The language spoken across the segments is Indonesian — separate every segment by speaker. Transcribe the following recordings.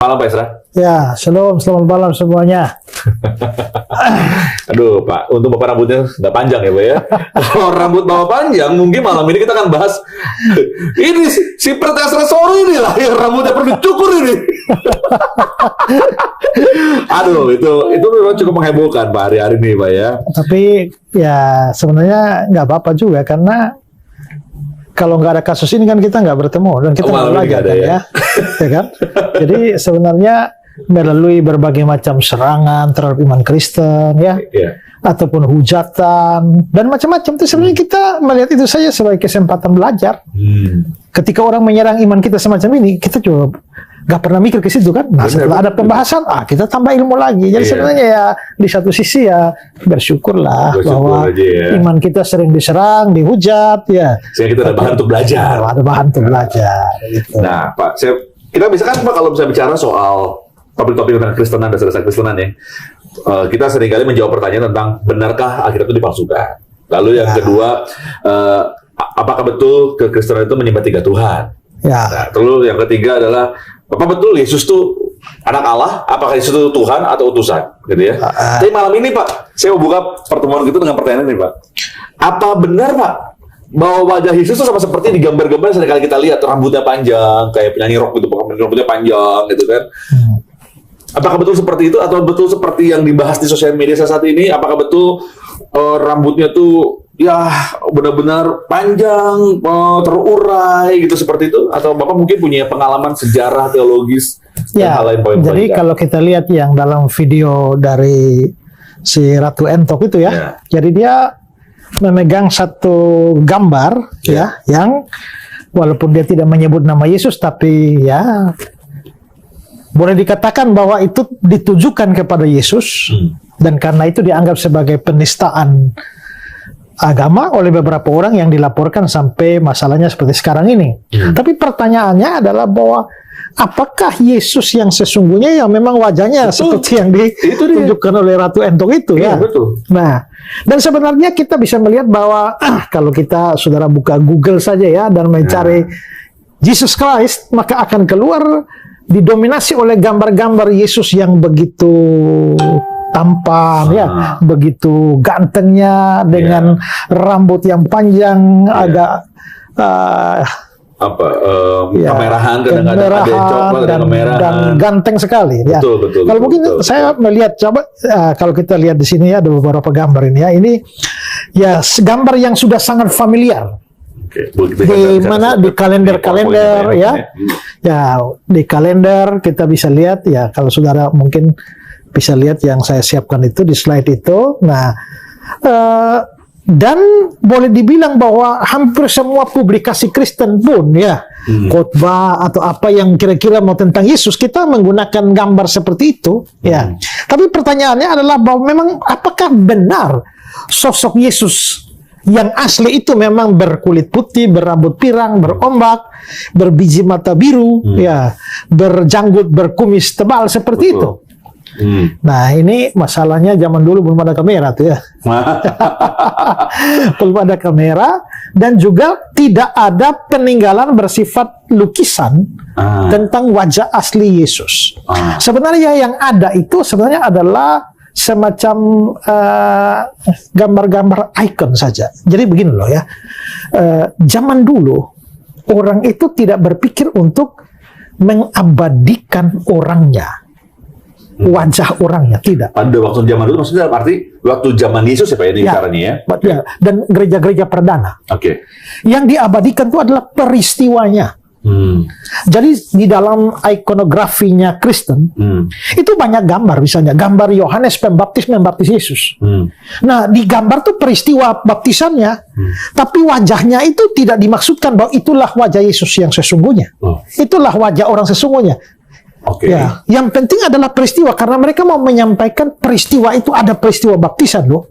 Speaker 1: Malam Pak Esra.
Speaker 2: Ya, selamat malam semuanya.
Speaker 1: Aduh Pak, untuk Bapak rambutnya nggak panjang ya Pak ya. Kalau rambut Bapak panjang, mungkin malam ini kita akan bahas ini si Pret Esra Sori ini lah yang rambutnya perlu dicukur ini. Aduh, itu memang cukup menghebohkan Pak hari-hari ini Pak ya.
Speaker 2: Tapi ya sebenarnya nggak apa-apa juga, karena kalau nggak ada kasus ini kan kita nggak bertemu dan kita nggak belajar kan ya. Ya kan? Jadi sebenarnya melalui berbagai macam serangan terhadap iman Kristen ya, ataupun hujatan dan macam-macam itu sebenarnya kita melihat itu saja sebagai kesempatan belajar. Ketika orang menyerang iman kita semacam ini, kita juga nggak pernah mikir ke situ kan. Nah, setelah ada pembahasan, kita tambah ilmu lagi. Jadi sebenarnya ya di satu sisi ya bersyukurlah bahwa iman kita sering diserang, dihujat ya.
Speaker 1: Sehingga kita ada bahan untuk belajar.
Speaker 2: Ada bahan untuk belajar. Gitu.
Speaker 1: Nah, Pak, kita bisa kan Pak kalau bisa bicara soal topik-topik tentang Kristenan, dasar-dasar Kristenan ya. Kita seringkali menjawab pertanyaan tentang benarkah akhirat itu dipalsukan. Lalu yang kedua, apakah betul kekristenan itu menyembah 3 Tuhan?
Speaker 2: Ya.
Speaker 1: Nah, terus yang ketiga adalah, apa betul Yesus itu anak Allah? Apakah Yesus itu Tuhan atau utusan? Gitu ya. Tapi malam ini Pak, saya mau buka pertemuan gitu dengan pertanyaan ini Pak. Apa benar Pak bahwa wajah Yesus itu sama seperti di gambar-gambar yang seringkali kita lihat, rambutnya panjang, kayak penyanyi rock gitu, rambutnya panjang gitu kan? Apakah betul seperti itu atau betul seperti yang dibahas di sosial media saat ini? Apakah betul rambutnya tuh ya benar-benar panjang, terurai gitu seperti itu? Atau Bapak mungkin punya pengalaman sejarah teologis dan hal lain poin-poin?
Speaker 2: Jadi kalau kita lihat yang dalam video dari si Ratu Entok itu ya, jadi dia memegang satu gambar ya yang walaupun dia tidak menyebut nama Yesus, tapi ya boleh dikatakan bahwa itu ditujukan kepada Yesus, dan karena itu dianggap sebagai penistaan agama oleh beberapa orang yang dilaporkan sampai masalahnya seperti sekarang ini. Tapi pertanyaannya adalah bahwa apakah Yesus yang sesungguhnya yang memang wajahnya seperti yang ditunjukkan oleh Ratu Entok itu ya?
Speaker 1: Betul.
Speaker 2: Nah, dan sebenarnya kita bisa melihat bahwa kalau kita saudara buka Google saja ya dan mencari Jesus Christ, maka akan keluar didominasi oleh gambar-gambar Yesus yang begitu tampan ya, begitu gantengnya dengan rambut yang panjang agak
Speaker 1: kemerahan, kadang-kadang ada yang coklat dan kemerahan
Speaker 2: dan ganteng sekali ya.
Speaker 1: Betul,
Speaker 2: kalau mungkin saya melihat coba kalau kita lihat di sini ya ada beberapa gambar ini ya, ini ya gambar yang sudah sangat familiar. Di mana di kalender-kalender ya di kalender kita bisa lihat ya, kalau saudara mungkin bisa lihat yang saya siapkan itu di slide itu. Nah, dan boleh dibilang bahwa hampir semua publikasi Kristen pun ya, khotbah atau apa yang kira-kira mau tentang Yesus, kita menggunakan gambar seperti itu ya. Tapi pertanyaannya adalah bahwa memang apakah benar sosok Yesus yang asli itu memang berkulit putih, berambut pirang, berombak, berbiji mata biru, ya, berjanggut, berkumis tebal seperti itu. Nah, ini masalahnya zaman dulu belum ada kamera tuh ya. Belum ada kamera, dan juga tidak ada peninggalan bersifat lukisan tentang wajah asli Yesus. Sebenarnya yang ada itu sebenarnya adalah semacam gambar-gambar ikon saja. Jadi begini loh ya, zaman dulu orang itu tidak berpikir untuk mengabadikan orangnya, wajah orangnya, tidak.
Speaker 1: Pada waktu zaman dulu maksudnya arti waktu zaman Yesus ya Pak ini caranya ya?
Speaker 2: Ya, dan gereja-gereja perdana. Yang diabadikan itu adalah peristiwanya. Jadi di dalam ikonografinya Kristen itu banyak gambar, misalnya gambar Yohanes Pembaptis membaptis Yesus. Nah, di gambar tuh peristiwa baptisannya, tapi wajahnya itu tidak dimaksudkan bahwa itulah wajah Yesus yang sesungguhnya. Itulah wajah orang sesungguhnya. Ya, yang penting adalah peristiwa, karena mereka mau menyampaikan peristiwa itu, ada peristiwa baptisan loh.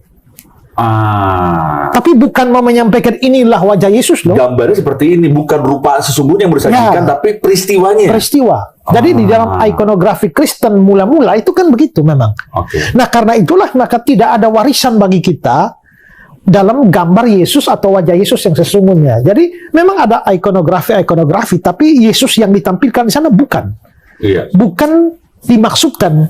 Speaker 2: Tapi bukan mau menyampaikan inilah wajah Yesus loh.
Speaker 1: Gambarnya seperti ini, bukan rupa sesungguhnya yang bersajikan, tapi peristiwanya.
Speaker 2: Peristiwa. Jadi di dalam ikonografi Kristen mula-mula itu kan begitu memang. Nah, karena itulah maka tidak ada warisan bagi kita dalam gambar Yesus atau wajah Yesus yang sesungguhnya. Jadi memang ada ikonografi, tapi Yesus yang ditampilkan di sana bukan.
Speaker 1: Iya.
Speaker 2: bukan dimaksudkan.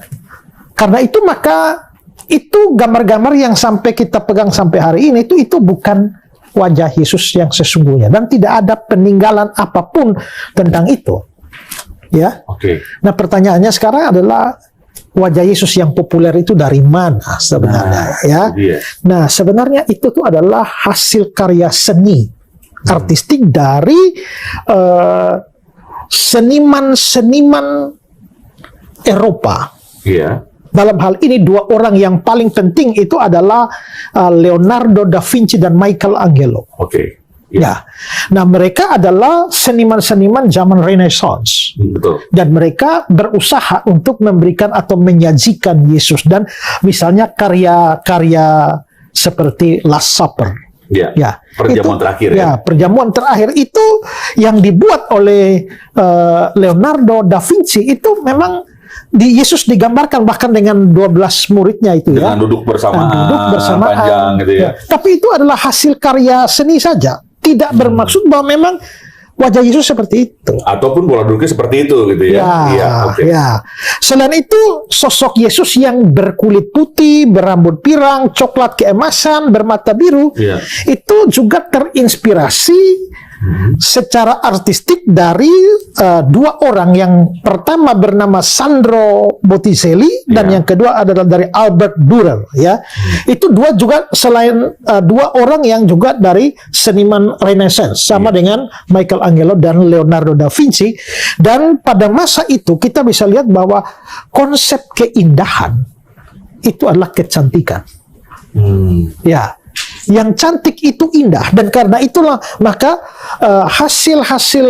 Speaker 2: Karena itu maka itu gambar-gambar yang sampai kita pegang sampai hari ini itu bukan wajah Yesus yang sesungguhnya, dan tidak ada peninggalan apapun tentang itu. Ya.
Speaker 1: Oke.
Speaker 2: Nah, pertanyaannya sekarang adalah wajah Yesus yang populer itu dari mana sebenarnya, ya?
Speaker 1: Iya.
Speaker 2: Nah, sebenarnya itu tuh adalah hasil karya seni artistik dari seniman-seniman Eropa.
Speaker 1: Iya.
Speaker 2: Dalam hal ini dua orang yang paling penting itu adalah Leonardo da Vinci dan Michelangelo.
Speaker 1: Oke.
Speaker 2: Ya. Nah, mereka adalah seniman-seniman zaman Renaissance.
Speaker 1: Betul.
Speaker 2: Dan mereka berusaha untuk memberikan atau menyajikan Yesus. Dan misalnya karya-karya seperti Last Supper.
Speaker 1: Ya.
Speaker 2: Ya,
Speaker 1: Perjamuan terakhir ya.
Speaker 2: Ya, perjamuan terakhir itu yang dibuat oleh Leonardo da Vinci itu memang Yesus digambarkan bahkan dengan 12 muridnya itu
Speaker 1: Dengan
Speaker 2: ya.
Speaker 1: duduk bersamaan, panjang gitu ya.
Speaker 2: Tapi itu adalah hasil karya seni saja. Tidak bermaksud bahwa memang wajah Yesus seperti itu.
Speaker 1: Ataupun pola duduknya seperti itu gitu ya. Iya, oke.
Speaker 2: Ya. Selain itu, sosok Yesus yang berkulit putih, berambut pirang, coklat keemasan, bermata biru,
Speaker 1: Iya.
Speaker 2: itu juga terinspirasi secara artistik dari dua orang. Yang pertama bernama Sandro Botticelli dan
Speaker 1: Iya.
Speaker 2: yang kedua adalah dari Albert Dürer. Ya, itu dua juga selain dua orang yang juga dari seniman Renaissance, sama dengan Michelangelo dan Leonardo da Vinci. Dan pada masa itu kita bisa lihat bahwa konsep keindahan itu adalah kecantikan. Ya. Yang cantik itu indah, dan karena itulah maka hasil-hasil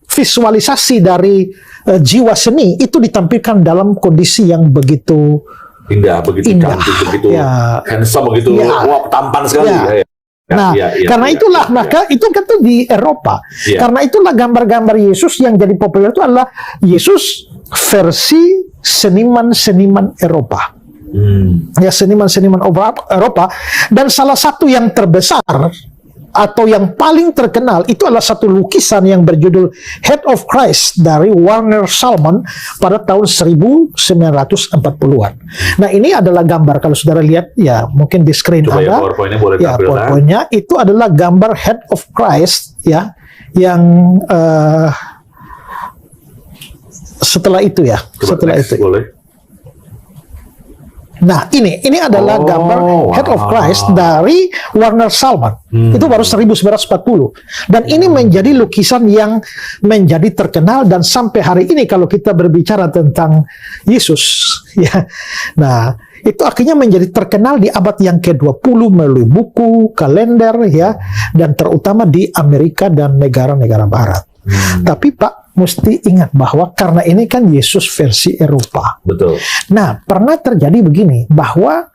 Speaker 2: visualisasi dari jiwa seni itu ditampilkan dalam kondisi yang begitu
Speaker 1: Indah, begitu
Speaker 2: indah.
Speaker 1: cantik, begitu
Speaker 2: Ya.
Speaker 1: handsome, begitu
Speaker 2: Ya.
Speaker 1: wah, tampan sekali.
Speaker 2: Ya.
Speaker 1: Ya.
Speaker 2: Nah, karena itulah maka itu kan tuh di Eropa.
Speaker 1: Ya.
Speaker 2: Karena itulah gambar-gambar Yesus yang jadi populer itu adalah Yesus versi seniman-seniman Eropa. Ya, seniman-seniman Eropa. Dan salah satu yang terbesar atau yang paling terkenal itu adalah satu lukisan yang berjudul Head of Christ dari Warner Salmon pada tahun 1940-an. Nah, ini adalah gambar, kalau saudara lihat ya mungkin di screen
Speaker 1: Coba ya,
Speaker 2: ada.
Speaker 1: PowerPoint-nya boleh
Speaker 2: Ya,
Speaker 1: tampilkan.
Speaker 2: PowerPoint-nya itu adalah gambar Head of Christ ya, yang setelah itu ya,
Speaker 1: Coba
Speaker 2: setelah
Speaker 1: next,
Speaker 2: itu.
Speaker 1: boleh.
Speaker 2: Nah, ini adalah gambar Head of Christ dari Warner Salmon. Itu baru 1940. Dan ini menjadi lukisan yang menjadi terkenal, dan sampai hari ini kalau kita berbicara tentang Yesus, ya. Nah, itu akhirnya menjadi terkenal di abad yang ke-20 melalui buku, kalender, ya, dan terutama di Amerika dan negara-negara barat. Tapi Pak, mesti ingat bahwa karena ini kan Yesus versi Eropa.
Speaker 1: Betul.
Speaker 2: Nah, pernah terjadi begini, bahwa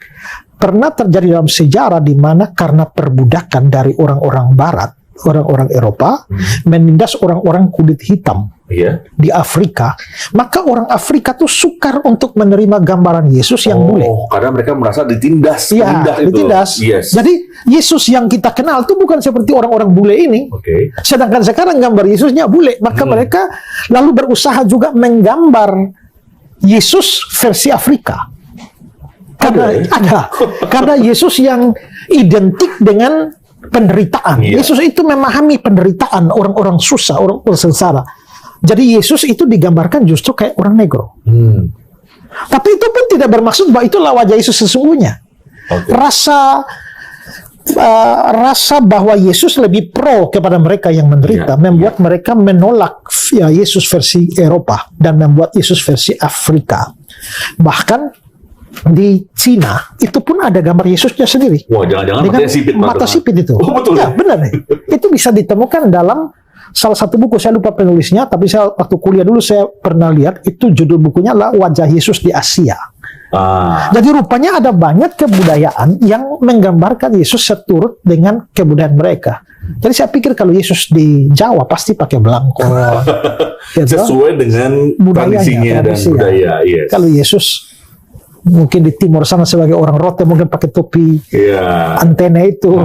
Speaker 2: pernah terjadi dalam sejarah di mana karena perbudakan dari orang-orang barat, orang-orang Eropa, menindas orang-orang kulit hitam
Speaker 1: Iya.
Speaker 2: di Afrika, maka orang Afrika tuh sukar untuk menerima gambaran Yesus yang bule.
Speaker 1: Karena mereka merasa ditindas.
Speaker 2: Iya,
Speaker 1: Menindas itu.
Speaker 2: ditindas.
Speaker 1: Yes.
Speaker 2: Jadi Yesus yang kita kenal itu bukan seperti orang-orang bule ini.
Speaker 1: Oke.
Speaker 2: Sedangkan sekarang gambar Yesusnya bule, maka mereka lalu berusaha juga menggambar Yesus versi Afrika. Karena ada. Karena Yesus yang identik dengan penderitaan.
Speaker 1: Iya.
Speaker 2: Yesus itu memahami penderitaan orang-orang susah, orang-orang sengsara. Jadi Yesus itu digambarkan justru kayak orang negro. Tapi itu pun tidak bermaksud bahwa itulah wajah Yesus sesungguhnya.
Speaker 1: Oke.
Speaker 2: Rasa bahwa Yesus lebih pro kepada mereka yang menderita, membuat mereka menolak ya, Yesus versi Eropa dan membuat Yesus versi Afrika. Bahkan di Cina itu pun ada gambar Yesusnya sendiri.
Speaker 1: Wah, jangan-jangan
Speaker 2: Dengan
Speaker 1: matanya sipit.
Speaker 2: mata sipit itu.
Speaker 1: Oh, betul
Speaker 2: Ya, benar. Itu bisa ditemukan dalam salah satu buku, saya lupa penulisnya, tapi saya waktu kuliah dulu saya pernah lihat, itu judul bukunya adalah Wajah Yesus di Asia. Jadi rupanya ada banyak kebudayaan yang menggambarkan Yesus seturut dengan kebudayaan mereka. Jadi saya pikir kalau Yesus di Jawa pasti pakai belangkon. Gitu.
Speaker 1: Sesuai dengan
Speaker 2: Budayanya,
Speaker 1: tradisinya dan
Speaker 2: tradisi, ya.
Speaker 1: budaya. Yes.
Speaker 2: Kalau Yesus mungkin di timur sana sebagai orang Rote mungkin pakai topi antena itu.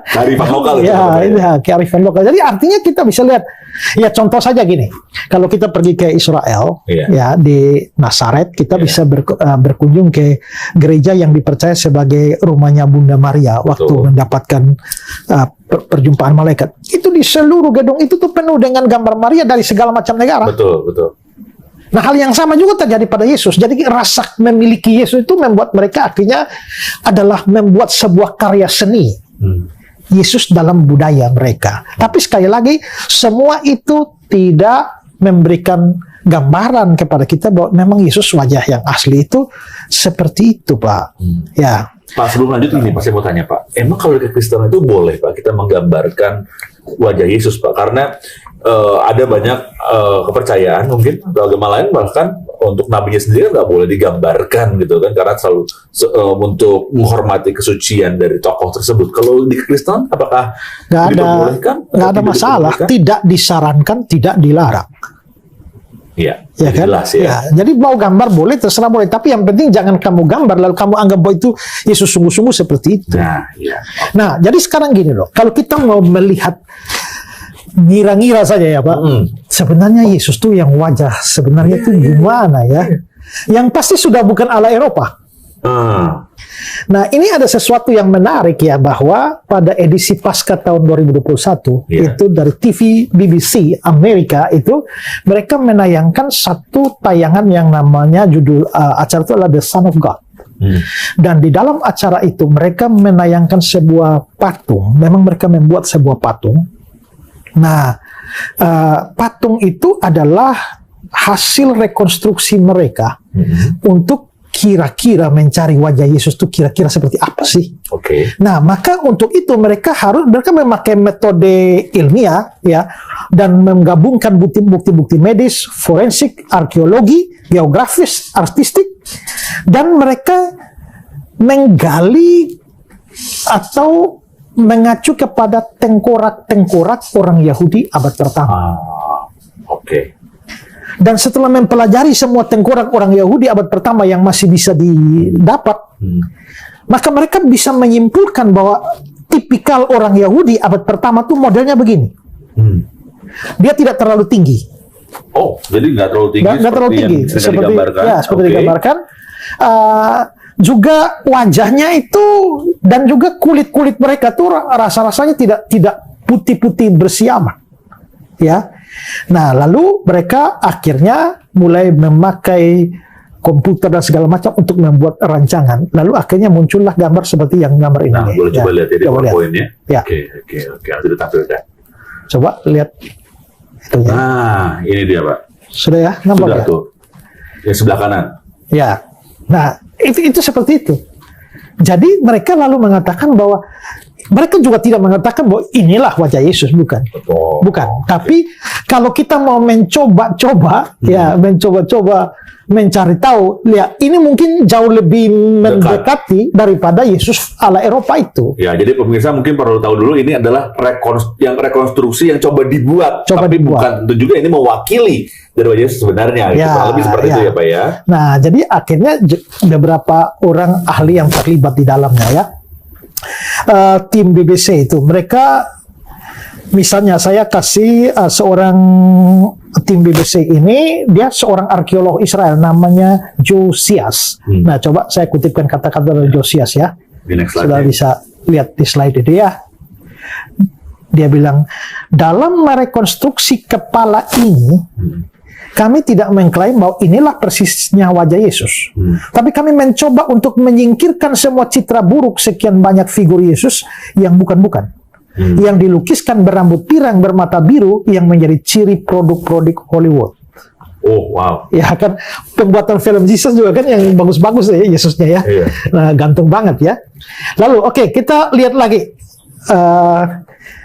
Speaker 1: Kearifan lokal.
Speaker 2: Ya, kearifan lokal. Jadi artinya kita bisa lihat, ya contoh saja gini, kalau kita pergi ke Israel, ya di Nazaret, kita bisa berkunjung ke gereja yang dipercaya sebagai rumahnya Bunda Maria waktu mendapatkan perjumpaan malaikat. Itu di seluruh gedung itu tuh penuh dengan gambar Maria dari segala macam negara. Betul. Nah, hal yang sama juga terjadi pada Yesus. Jadi rasa memiliki Yesus itu membuat mereka akhirnya adalah membuat sebuah karya seni. Yesus dalam budaya mereka. Tapi sekali lagi, semua itu tidak memberikan gambaran kepada kita bahwa memang Yesus wajah yang asli itu seperti itu, Pak. Ya.
Speaker 1: Pak, sebelum lanjut ini, Pak, saya mau tanya, Pak. Emang kalau di Kristen itu boleh, Pak, kita menggambarkan wajah Yesus, Pak? Karena ada banyak kepercayaan mungkin atau agama lain bahkan untuk nabinya sendiri nggak boleh digambarkan gitu kan, karena selalu untuk menghormati kesucian dari tokoh tersebut. Kalau di Kristen apakah diperbolehkan?
Speaker 2: Nggak ada masalah, tidak disarankan, tidak dilarang.
Speaker 1: Iya,
Speaker 2: ya kan?
Speaker 1: Jelas ya.
Speaker 2: Jadi mau gambar boleh, terserah boleh, tapi yang penting jangan kamu gambar lalu kamu anggap bahwa itu Yesus sungguh-sungguh seperti itu. Nah, jadi sekarang gini loh, kalau kita mau melihat ngira-ngira saja ya Pak, sebenarnya Yesus tuh yang wajah sebenarnya itu gimana ya? Yang pasti sudah bukan ala Eropa. Nah, ini ada sesuatu yang menarik ya, bahwa pada edisi Paskah tahun 2021 itu dari TV BBC Amerika itu mereka menayangkan satu tayangan yang namanya judul acara itu adalah The Son of God. Dan di dalam acara itu mereka menayangkan sebuah patung. Memang mereka membuat sebuah patung. Nah, patung itu adalah hasil rekonstruksi mereka untuk kira-kira mencari wajah Yesus itu kira-kira seperti apa sih? Nah, maka untuk itu mereka memakai metode ilmiah ya, dan menggabungkan bukti-bukti medis, forensik, arkeologi, geografis, artistik, dan mereka menggali atau mengacu kepada tengkorak-tengkorak orang Yahudi abad pertama. Dan setelah mempelajari semua tengkorak orang Yahudi abad pertama yang masih bisa didapat, maka mereka bisa menyimpulkan bahwa tipikal orang Yahudi abad pertama tuh modelnya begini. Dia tidak terlalu tinggi.
Speaker 1: Jadi nggak terlalu tinggi.
Speaker 2: Nggak terlalu tinggi, seperti digambarkan. Juga wajahnya itu dan juga kulit mereka tuh rasa-rasanya tidak putih-putih bersih amat. Ya. Nah, lalu mereka akhirnya mulai memakai komputer dan segala macam untuk membuat rancangan. Lalu akhirnya muncullah gambar seperti yang gambar ini.
Speaker 1: Nah, boleh coba lihat ya di PowerPoint-nya. Oke. Nanti ditampilkan.
Speaker 2: Coba lihat itunya.
Speaker 1: Nah, ini dia, Pak.
Speaker 2: Sudah ya? Nampak
Speaker 1: sudah
Speaker 2: ya?
Speaker 1: Tuh. Yang sebelah kanan.
Speaker 2: Ya. Nah, itu seperti itu. Jadi mereka lalu mengatakan bahwa mereka juga tidak mengatakan bahwa inilah wajah Yesus, bukan. Bukan. Tapi kalau kita mau mencoba-coba mencari tahu, lihat ini mungkin jauh lebih mendekati daripada Yesus ala Eropa itu.
Speaker 1: Ya, jadi pemirsa mungkin perlu tahu dulu ini adalah rekonstruksi yang coba dibuat. Tapi bukan tentu juga ini mewakili dari wajah Yesus sebenarnya. Lebih seperti itu ya, Pak ya.
Speaker 2: Nah, jadi akhirnya beberapa orang ahli yang terlibat di dalamnya ya. Tim BBC itu mereka, misalnya saya kasih seorang tim BBC ini, dia seorang arkeolog Israel namanya Josias. Nah, coba saya kutipkan kata-kata dari Josias ya. Sudah bisa lihat di slide itu ya. Dia bilang, dalam merekonstruksi kepala ini kami tidak mengklaim bahwa inilah persisnya wajah Yesus. Tapi kami mencoba untuk menyingkirkan semua citra buruk sekian banyak figur Yesus yang bukan-bukan. Yang dilukiskan berambut pirang, bermata biru, yang menjadi ciri produk-produk Hollywood. Ya kan, pembuatan film Jesus juga kan yang bagus-bagus ya Yesusnya ya. Nah, gantung banget ya. Lalu kita lihat lagi.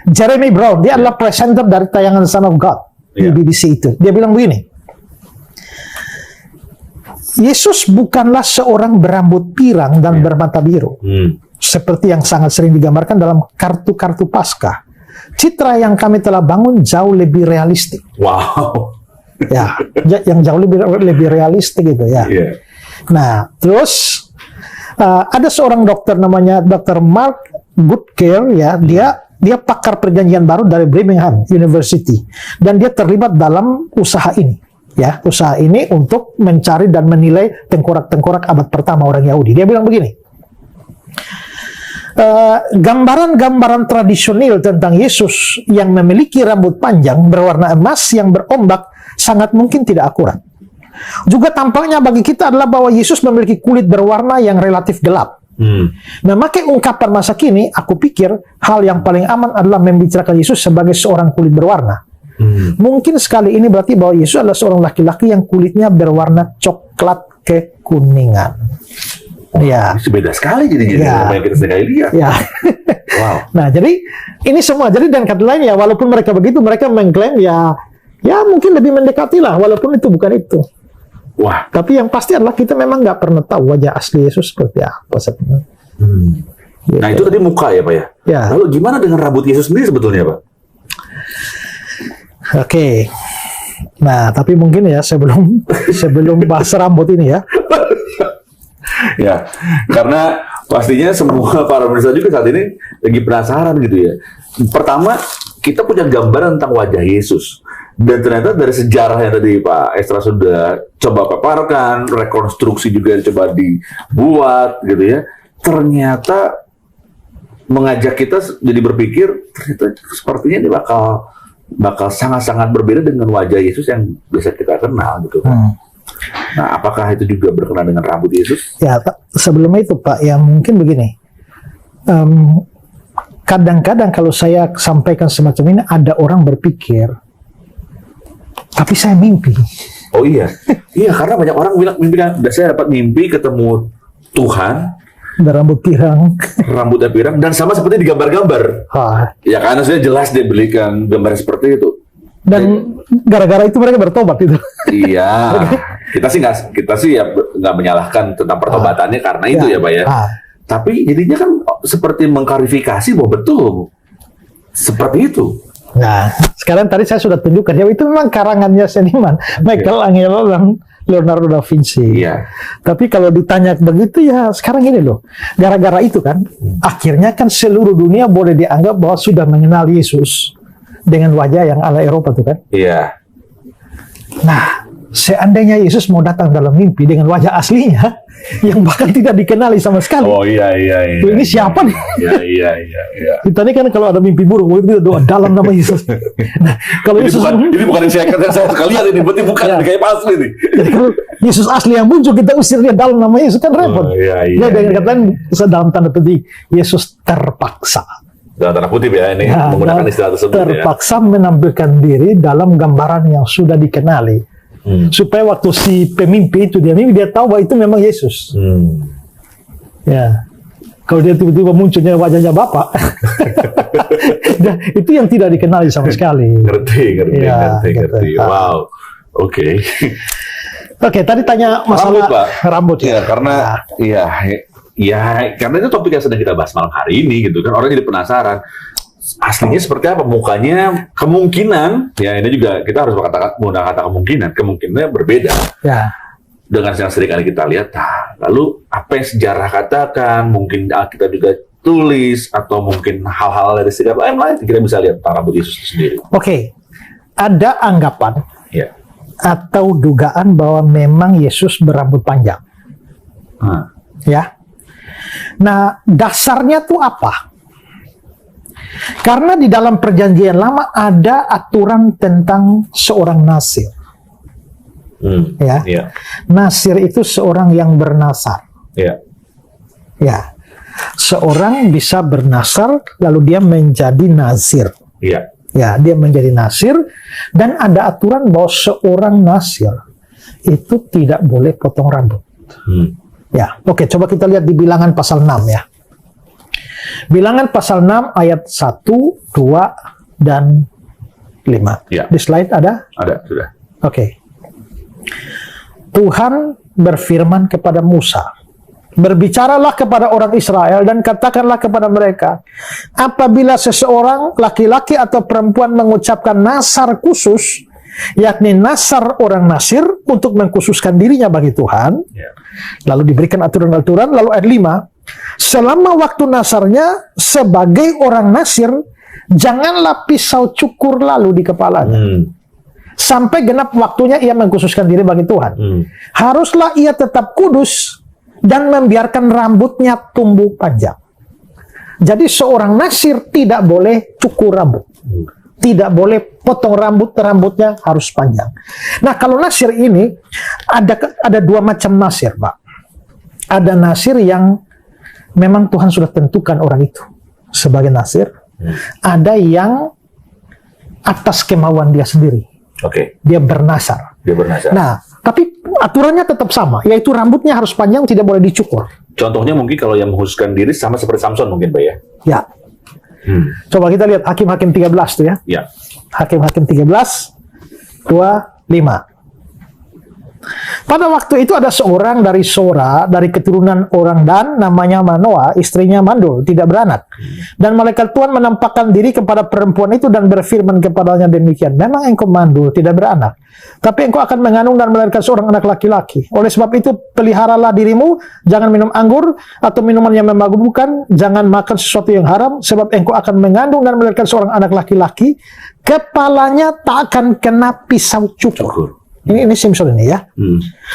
Speaker 2: Jeremy Brown, dia adalah presenter dari tayangan Son of God di BBC itu. Dia bilang begini, Yesus bukanlah seorang berambut pirang dan bermata biru, seperti yang sangat sering digambarkan dalam kartu-kartu Paskah. Citra yang kami telah bangun jauh lebih realistik.
Speaker 1: Wow.
Speaker 2: Ya, yang jauh lebih realistik gitu ya. Nah, terus ada seorang dokter namanya Dr. Mark Goodcare, ya, dia pakar perjanjian baru dari Birmingham University, dan dia terlibat dalam usaha ini. Ya, usaha ini untuk mencari dan menilai tengkorak-tengkorak abad pertama orang Yahudi. Dia bilang begini, gambaran-gambaran tradisional tentang Yesus yang memiliki rambut panjang berwarna emas yang berombak sangat mungkin tidak akurat. Juga tampaknya bagi kita adalah bahwa Yesus memiliki kulit berwarna yang relatif gelap. Memakai ungkapan masa kini, aku pikir hal yang paling aman adalah membicarakan Yesus sebagai seorang kulit berwarna. Mungkin sekali ini berarti bahwa Yesus adalah seorang laki-laki yang kulitnya berwarna coklat kekuningan. Ya,
Speaker 1: beda sekali jadi
Speaker 2: ya.
Speaker 1: Apa yang kita sekali lihat.
Speaker 2: Ya.
Speaker 1: Wow.
Speaker 2: Nah, jadi ini semua. Jadi dan kata lain ya, walaupun mereka begitu, mereka mengklaim ya mungkin lebih mendekati lah, walaupun itu bukan itu.
Speaker 1: Wah.
Speaker 2: Tapi yang pasti adalah kita memang nggak pernah tahu wajah asli Yesus seperti apa sebenarnya. Gitu.
Speaker 1: Nah, itu tadi muka ya, Pak ya.
Speaker 2: Ya.
Speaker 1: Lalu gimana dengan rambut Yesus sendiri sebetulnya, Pak?
Speaker 2: Oke. Nah, tapi mungkin ya sebelum bahas rambut ini ya.
Speaker 1: Ya, karena pastinya semua para pemirsa juga saat ini lagi penasaran gitu ya. Pertama, kita punya gambaran tentang wajah Yesus. Dan ternyata dari sejarah yang tadi Pak Estra sudah coba paparkan, rekonstruksi juga coba dibuat gitu ya. Ternyata mengajak kita jadi berpikir, ternyata sepertinya ini bakal sangat-sangat berbeda dengan wajah Yesus yang biasa kita kenal gitu kan. Nah, apakah itu juga berkenaan dengan rambut Yesus?
Speaker 2: Ya, Pak, sebelum itu Pak, ya mungkin begini. Kadang-kadang kalau saya sampaikan semacam ini, ada orang berpikir, tapi saya mimpi.
Speaker 1: Oh iya, iya karena banyak orang bilang mimpi kan, saya dapat mimpi ketemu Tuhan,
Speaker 2: berambut pirang,
Speaker 1: rambutnya pirang, dan sama seperti di gambar-gambar. Ya karena sudah jelas dia belikan gambar seperti itu.
Speaker 2: Dan gara-gara itu mereka bertobat itu.
Speaker 1: Iya, kita sih ya nggak menyalahkan tentang pertobatannya karena itu ya Pak ya. Tapi jadinya kan seperti mengklarifikasi bahwa betul seperti itu.
Speaker 2: Nah, sekarang tadi saya sudah tunjukkan ya, itu memang karangannya seniman Michelangelo dan Leonardo da Vinci.
Speaker 1: Iya.
Speaker 2: Tapi kalau ditanya begitu ya sekarang ini loh, gara-gara itu kan, akhirnya kan seluruh dunia boleh dianggap bahwa sudah mengenal Yesus dengan wajah yang ala Eropa tuh kan.
Speaker 1: Iya.
Speaker 2: Nah, seandainya Yesus mau datang dalam mimpi dengan wajah aslinya yang bahkan tidak dikenali sama sekali.
Speaker 1: Oh iya.
Speaker 2: Ini siapa nih?
Speaker 1: Iya.
Speaker 2: Kita ini kan kalau ada mimpi buruk itu doa dalam nama Yesus. Nah, kalau
Speaker 1: ini
Speaker 2: Yesus
Speaker 1: bukan yang saya sekalian ini, berarti bukan kayak asli nih.
Speaker 2: Jadi kalau Yesus asli yang muncul, kita usir dia dalam nama Yesus kan repot. Nah, dengan kata lain, dalam tanda petik, Yesus terpaksa.
Speaker 1: Dalam tanda kutip ya ini menggunakan istilah tersebut
Speaker 2: terpaksa menampilkan diri dalam gambaran yang sudah dikenali. Supaya waktu si pemimpi itu dia tahu bahwa itu memang Yesus. Ya, kalau dia tiba-tiba munculnya wajahnya Bapak, itu yang tidak dikenali sama sekali.
Speaker 1: Ngerti.
Speaker 2: Gitu.
Speaker 1: Wow, oke.
Speaker 2: Oke, tadi tanya masalah rambut
Speaker 1: ya. Karena karena itu topik yang sedang kita bahas malam hari ini gitu kan. Orang jadi penasaran. Aslinya seperti apa mukanya, kemungkinan ya ini juga kita harus menggunakan kata kemungkinannya berbeda
Speaker 2: ya
Speaker 1: dengan yang sering kali kita lihat. Lalu apa yang sejarah katakan, mungkin kita juga tulis atau mungkin hal-hal dari sejarah lain kita bisa lihat tentang rambut Yesus itu sendiri.
Speaker 2: Oke, ada anggapan atau dugaan bahwa memang Yesus berambut panjang. Ya, nah dasarnya tuh apa? Karena di dalam perjanjian lama ada aturan tentang seorang nasir. Nasir itu seorang yang bernasar. Ya. Seorang bisa bernasar lalu dia menjadi nazir. Ya, dia menjadi nasir dan ada aturan bahwa seorang nasir itu tidak boleh potong rambut. Ya, oke, coba kita lihat di Bilangan pasal 6 ya. Bilangan pasal 6 ayat 1, 2, dan 5. Di slide ada?
Speaker 1: Ada, sudah.
Speaker 2: Oke. Tuhan berfirman kepada Musa, berbicaralah kepada orang Israel dan katakanlah kepada mereka, apabila seseorang laki-laki atau perempuan mengucapkan nasar khusus, yakni nasar orang nasir untuk mengkhususkan dirinya bagi Tuhan, Lalu diberikan aturan-aturan, lalu ayat 5, selama waktu nasarnya sebagai orang nasir, janganlah pisau cukur lalu di kepalanya. Sampai genap waktunya ia mengkhususkan diri bagi Tuhan. Haruslah ia tetap kudus dan membiarkan rambutnya tumbuh panjang. Jadi seorang nasir tidak boleh cukur rambut. Tidak boleh potong rambutnya harus panjang. Nah, kalau nasir ini ada dua macam nasir, Pak. Ada nasir yang memang Tuhan sudah tentukan orang itu sebagai nasir. Ada yang atas kemauan dia sendiri. Dia bernasar. Nah, tapi aturannya tetap sama, yaitu rambutnya harus panjang, tidak boleh dicukur.
Speaker 1: Contohnya mungkin kalau yang mengkhususkan diri sama seperti Samson mungkin, Pak ya?
Speaker 2: Ya. Coba kita lihat Hakim-Hakim 13 tuh ya. Hakim-Hakim 13, 2, 5. Pada waktu itu ada seorang dari Sora, dari keturunan orang Dan, namanya Manoah, istrinya mandul, tidak beranak. Dan malaikat Tuhan menampakkan diri kepada perempuan itu dan berfirman kepadanya demikian, memang engkau mandul, tidak beranak, tapi engkau akan mengandung dan melahirkan seorang anak laki-laki. Oleh sebab itu, peliharalah dirimu, jangan minum anggur atau minuman yang memabukkan, jangan makan sesuatu yang haram, sebab engkau akan mengandung dan melahirkan seorang anak laki-laki, kepalanya tak akan kena pisau cukur. Ini Simpson ini ya.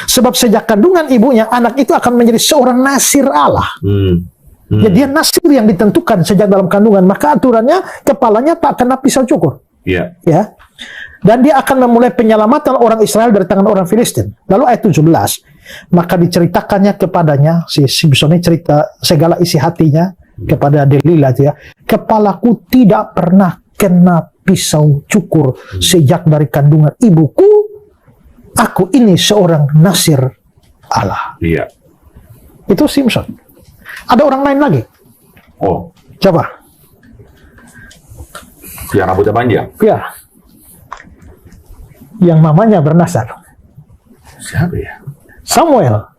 Speaker 2: Sebab sejak kandungan ibunya, anak itu akan menjadi seorang nasir Allah. Jadi dia nasir yang ditentukan sejak dalam kandungan. Maka aturannya, kepalanya tak kena pisau cukur. Ya. Dan dia akan memulai penyelamatan orang Israel dari tangan orang Filistin. Lalu ayat 17. Maka diceritakannya kepadanya, si Simpson ini cerita segala isi hatinya kepada Delila itu ya. Kepalaku tidak pernah kena pisau cukur sejak dari kandungan ibuku. Aku ini seorang nasir Allah. Itu Simpson. Ada orang lain lagi. Coba.
Speaker 1: Yang rambutnya panjang?
Speaker 2: Ya. Yang mamanya bernasar.
Speaker 1: Siapa ya?
Speaker 2: Samuel.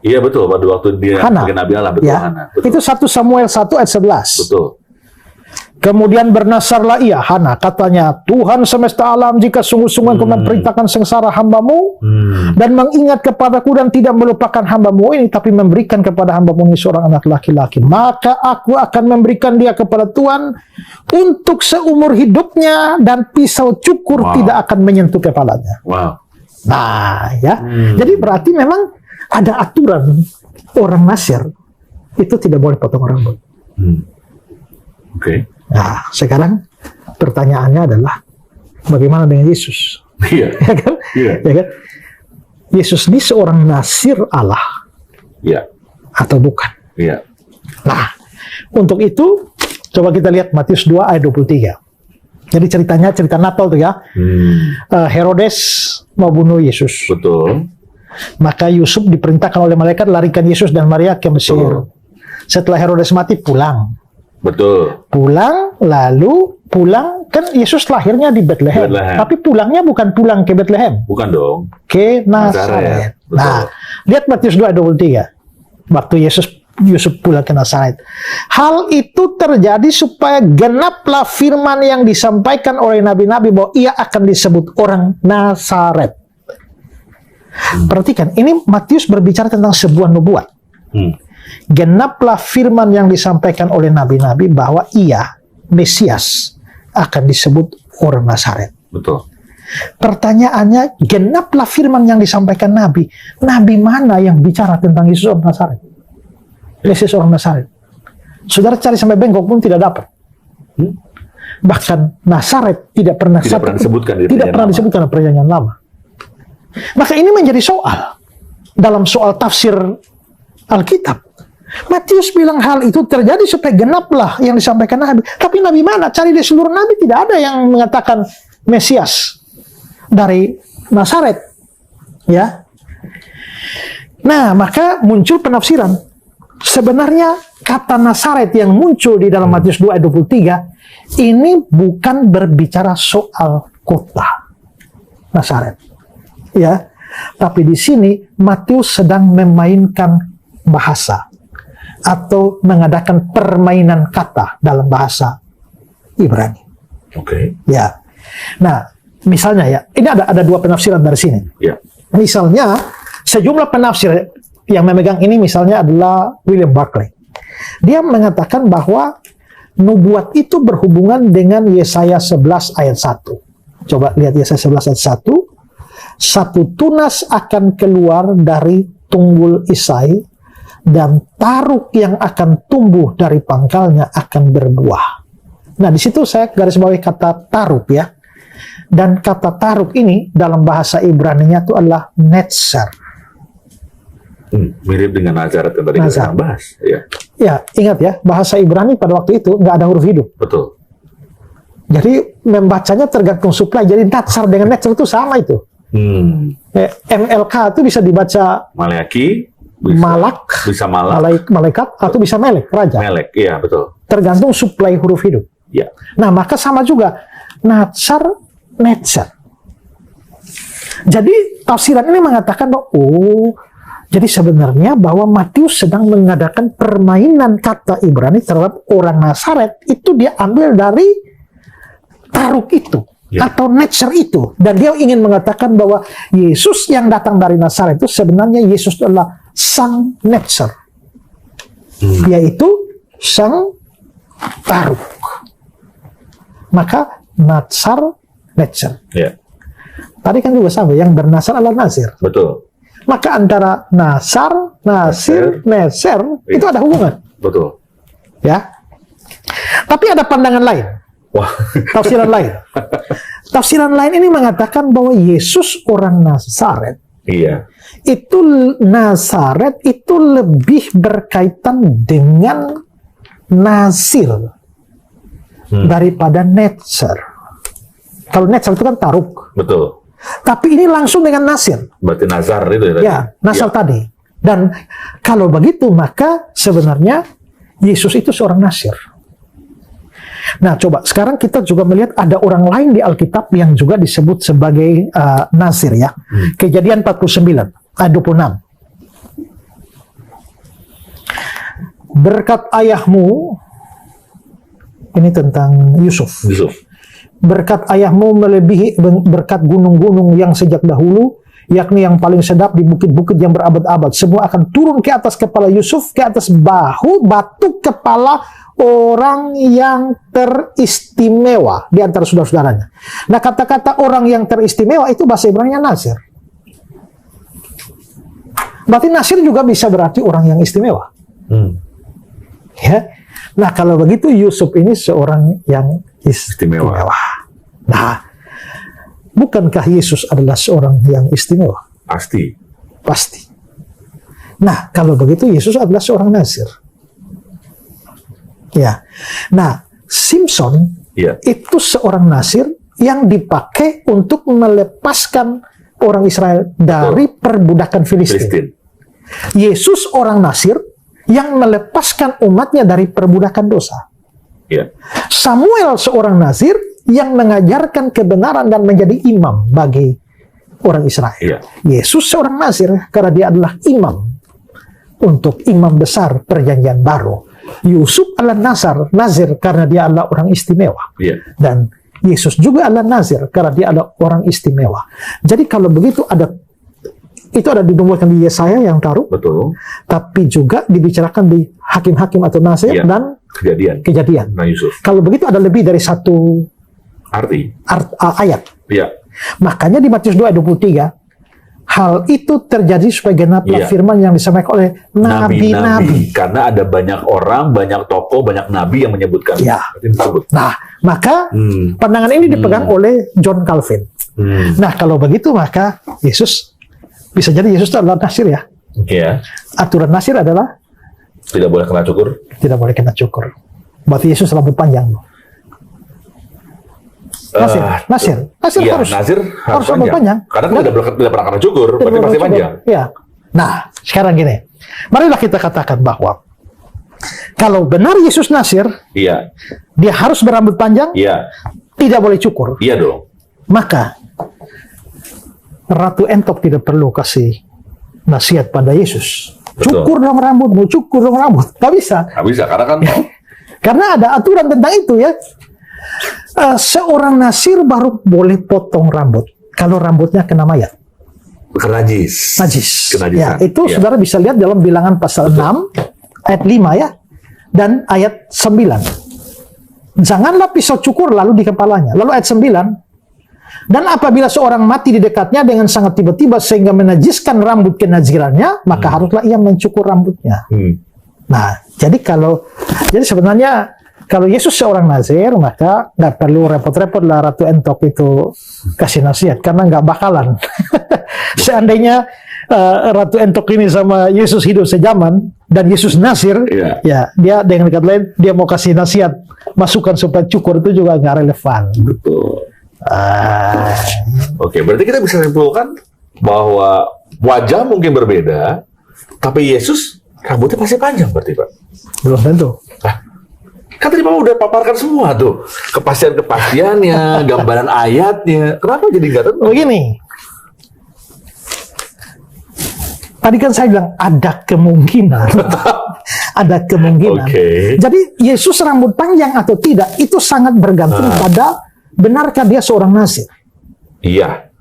Speaker 1: Iya betul. Pada waktu dia sebagai Nabi Allah. Betul, Hana. Betul.
Speaker 2: Itu 1 Samuel 1 ayat 11.
Speaker 1: Betul.
Speaker 2: Kemudian bernasarlah ia, Hana, katanya, Tuhan semesta alam, jika sungguh-sungguh engkau memperintahkan sengsara hambamu, dan mengingat kepadaku dan tidak melupakan hambamu ini, tapi memberikan kepada hambamu ini seorang anak laki-laki, maka aku akan memberikan dia kepada Tuhan untuk seumur hidupnya, dan pisau cukur tidak akan menyentuh kepalanya. Nah, ya. Jadi berarti memang ada aturan orang nasir itu tidak boleh potong rambut. Nah, sekarang pertanyaannya adalah bagaimana dengan Yesus? Ya kan? Yesus ini seorang nasir Allah. Atau bukan? Nah, untuk itu coba kita lihat Matius 2 ayat 23. Jadi ceritanya cerita Natal tuh ya. Herodes mau bunuh Yesus.
Speaker 1: Betul.
Speaker 2: Maka Yusuf diperintahkan oleh malaikat larikan Yesus dan Maria ke Mesir. Setelah Herodes mati pulang.
Speaker 1: Betul.
Speaker 2: Pulang kan Yesus lahirnya di Bethlehem. Tapi pulangnya bukan pulang ke Bethlehem.
Speaker 1: Bukan dong.
Speaker 2: Ke Nazaret. Nah, lihat Matius 2:23. Waktu Yusuf pulang ke Nazaret. Hal itu terjadi supaya genaplah firman yang disampaikan oleh nabi-nabi bahwa ia akan disebut orang Nazaret. Perhatikan, ini Matius berbicara tentang sebuah nubuat. Genaplah firman yang disampaikan oleh nabi-nabi bahwa ia, Mesias, akan disebut orang Nazaret.
Speaker 1: Betul.
Speaker 2: Pertanyaannya, genaplah firman yang disampaikan nabi. Nabi mana yang bicara tentang Yesus orang Nazaret? Mesias orang Nazaret. Saudara cari sampai bengkok pun tidak dapat. Bahkan Nazaret tidak pernah disebutkan dalam perjanjian lama. Maka ini menjadi soal dalam soal tafsir Alkitab. Matius bilang hal itu terjadi supaya genaplah yang disampaikan Nabi. Tapi Nabi mana? Cari di seluruh Nabi tidak ada yang mengatakan Mesias dari Nazaret. Ya. Nah, maka muncul penafsiran. Sebenarnya kata Nazaret yang muncul di dalam Matius 2 ayat 23 ini bukan berbicara soal kota Nazaret. Ya. Tapi di sini Matius sedang memainkan bahasa atau mengadakan permainan kata dalam bahasa Ibrani. Ya. Nah, misalnya ya, ini ada dua penafsiran dari sini. Misalnya, sejumlah penafsir yang memegang ini misalnya adalah William Barclay. Dia mengatakan bahwa nubuat itu berhubungan dengan Yesaya 11 ayat 1. Coba lihat Yesaya 11 ayat 1. Satu tunas akan keluar dari tunggul Isai, dan taruk yang akan tumbuh dari pangkalnya akan berbuah. Nah, di situ saya garis bawahi kata taruk ya. Dan kata taruk ini dalam bahasa Ibrani-nya itu adalah netzer.
Speaker 1: Mirip dengan Nazaret yang tadi kita bahas. Ya.
Speaker 2: Ya, ingat ya, bahasa Ibrani pada waktu itu nggak ada huruf hidup.
Speaker 1: Betul.
Speaker 2: Jadi membacanya tergantung supply. Jadi Natsar dengan Netzer itu sama itu. MLK itu bisa dibaca
Speaker 1: Maleaki, bisa
Speaker 2: malaikat, atau bisa melek, raja.
Speaker 1: Melek, iya betul.
Speaker 2: Tergantung supply huruf hidup.
Speaker 1: Ya.
Speaker 2: Nah, maka sama juga Natsar, Netzer. Jadi tafsiran ini mengatakan, jadi sebenarnya bahwa Matius sedang mengadakan permainan kata Ibrani terhadap orang Nazaret itu dia ambil dari taruk itu atau Netzer itu, dan dia ingin mengatakan bahwa Yesus yang datang dari Nazaret itu sebenarnya Yesus adalah sang Netzer, yaitu sang taruk. Maka Natsar, Netzer. Tadi kan juga sama, yang bernasar adalah Nazir.
Speaker 1: Betul.
Speaker 2: Maka antara Nasar, Nasir, Neser itu ada hubungan.
Speaker 1: Betul.
Speaker 2: Ya. Tapi ada pandangan lain.
Speaker 1: Wah.
Speaker 2: Tafsiran lain. Tafsiran lain ini mengatakan bahwa Yesus orang Nazaret.
Speaker 1: Iya.
Speaker 2: Itu Nazaret itu lebih berkaitan dengan Nasir daripada Netzer. Kalau Netzer itu kan taruk.
Speaker 1: Betul.
Speaker 2: Tapi ini langsung dengan Nasir.
Speaker 1: Berarti Nazar itu ya?
Speaker 2: Ya, Nasar tadi. Dan kalau begitu, maka sebenarnya Yesus itu seorang Nasir. Nah, coba sekarang kita juga melihat ada orang lain di Alkitab yang juga disebut sebagai Nasir ya. Kejadian 49 ayat 26. Berkat ayahmu, ini tentang Yusuf. Berkat ayahmu melebihi berkat gunung-gunung yang sejak dahulu, yakni yang paling sedap di bukit-bukit yang berabad-abad. Semua akan turun ke atas kepala Yusuf, ke atas bahu batu kepala orang yang teristimewa di antara saudara-saudaranya. Nah, kata-kata orang yang teristimewa itu bahasa Ibrani-nya Nasir. Berarti Nasir juga bisa berarti orang yang istimewa. Ya. Nah, kalau begitu Yusuf ini seorang yang istimewa. Nah, bukankah Yesus adalah seorang yang istimewa? Pasti. Nah, kalau begitu Yesus adalah seorang Nasir. Ya. Nah, Simson itu seorang Nasir yang dipakai untuk melepaskan orang Israel dari perbudakan Filistin. Yesus orang Nasir yang melepaskan umatnya dari perbudakan dosa. Samuel seorang Nazir yang mengajarkan kebenaran dan menjadi imam bagi orang Israel. Yesus seorang Nazir karena dia adalah imam untuk imam besar perjanjian baru. Yusuf adalah Nazir karena dia adalah orang istimewa. Dan Yesus juga adalah Nazir karena dia adalah orang istimewa. Jadi kalau begitu itu ada dinubuatkan di Yesaya yang taruk.
Speaker 1: Betul.
Speaker 2: Tapi juga dibicarakan di Hakim-Hakim atau Nasir dan Kejadian.
Speaker 1: Nah, Yusuf.
Speaker 2: Kalau begitu ada lebih dari satu ayat. Makanya di Matius 2 ayat 23, hal itu terjadi supaya genaplah firman yang disampaikan oleh nabi-nabi.
Speaker 1: Karena ada banyak orang, banyak tokoh, banyak nabi yang menyebutkan.
Speaker 2: Nah, maka pandangan ini dipegang oleh John Calvin. Nah, kalau begitu maka Yesus bisa jadi Yesus adalah Nasir ya. Aturan Nasir adalah
Speaker 1: tidak boleh kena cukur. Tidak boleh kena cukur.
Speaker 2: Berarti Yesus rambut panjang. Nasir harus rambut panjang.
Speaker 1: Karena tidak pernah kena cukur, berarti masih panjang.
Speaker 2: Ya. Nah, sekarang gini. Marilah kita katakan bahwa kalau benar Yesus Nasir, dia harus berambut panjang, tidak boleh cukur.
Speaker 1: Iya dong.
Speaker 2: Maka Ratu Entok tidak perlu kasih nasihat pada Yesus. Cukur dong rambutmu, cukur dong rambut. Gak bisa.
Speaker 1: Karena kan
Speaker 2: karena ada aturan tentang itu ya. Seorang Nasir baru boleh potong rambut kalau rambutnya kena mayat.
Speaker 1: Najis.
Speaker 2: Ya, itu saudara bisa lihat dalam Bilangan pasal 6 ayat 5 ya, dan ayat 9. Janganlah pisau cukur lalu di kepalanya. Lalu ayat 9, dan apabila seorang mati di dekatnya dengan sangat tiba-tiba sehingga menajiskan rambut kenazirannya, maka haruslah ia mencukur rambutnya. Nah, jadi sebenarnya kalau Yesus seorang nazir, maka nggak perlu repot-repot lah Ratu Entok itu kasih nasihat, karena nggak bakalan. Seandainya Ratu Entok ini sama Yesus hidup sejaman dan Yesus nazir, ya dia dengan kata lain dia mau kasih nasihat, masukan supaya cukur itu juga nggak relevan.
Speaker 1: Betul. Oke, berarti kita bisa simpulkan bahwa wajah mungkin berbeda, tapi Yesus rambutnya pasti panjang berarti, Pak?
Speaker 2: Belum tentu.
Speaker 1: Kan tadi Pak udah paparkan semua tuh, kepastian-kepastiannya, gambaran ayatnya. Kenapa jadi nggak tentu?
Speaker 2: Begini, tadi kan saya bilang ada kemungkinan. Ada kemungkinan. Jadi Yesus rambut panjang atau tidak, itu sangat bergantung pada benarkah dia seorang nazir.
Speaker 1: Iya.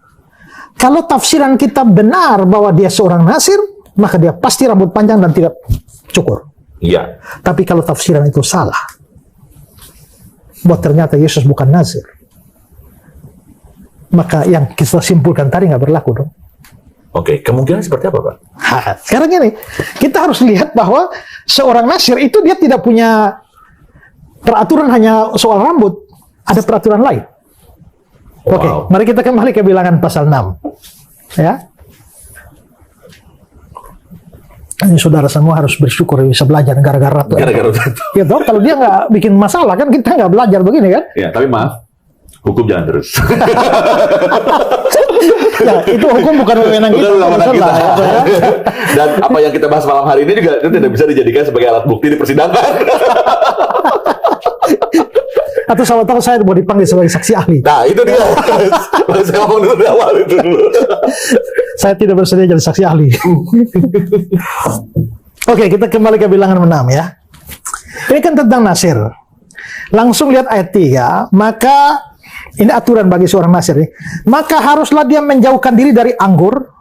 Speaker 2: Kalau tafsiran kita benar bahwa dia seorang nazir, maka dia pasti rambut panjang dan tidak cukur.
Speaker 1: Iya.
Speaker 2: Tapi kalau tafsiran itu salah, bahwa ternyata Yesus bukan nazir, maka yang kita simpulkan tadi nggak berlaku dong.
Speaker 1: Oke, kemungkinan seperti apa, Pak?
Speaker 2: Sekarang gini, kita harus lihat bahwa seorang nazir itu dia tidak punya peraturan hanya soal rambut, ada peraturan lain. Oke, mari kita kembali ke Bilangan pasal 6. Ya. Ini saudara semua harus bersyukur bisa belajar gara-gara Ratu. Ya toh, kalau dia nggak bikin masalah kan kita nggak belajar begini kan?
Speaker 1: Ya, tapi maaf, hukum jangan terus.
Speaker 2: Ya, itu hukum bukan wewenang kita.
Speaker 1: Ya. Dan apa yang kita bahas malam hari ini juga itu tidak bisa dijadikan sebagai alat bukti di persidangan.
Speaker 2: Atau sama tahu saya mau dipanggil sebagai saksi ahli.
Speaker 1: Nah, itu dia. Saya ngomong dulu di awal itu dulu.
Speaker 2: Saya tidak bersedia jadi saksi ahli. Oke, kita kembali ke Bilangan 6 ya. Ini kan tentang nasir. Langsung lihat ayat 3. Maka, ini aturan bagi seorang nasir. Maka haruslah dia menjauhkan diri dari anggur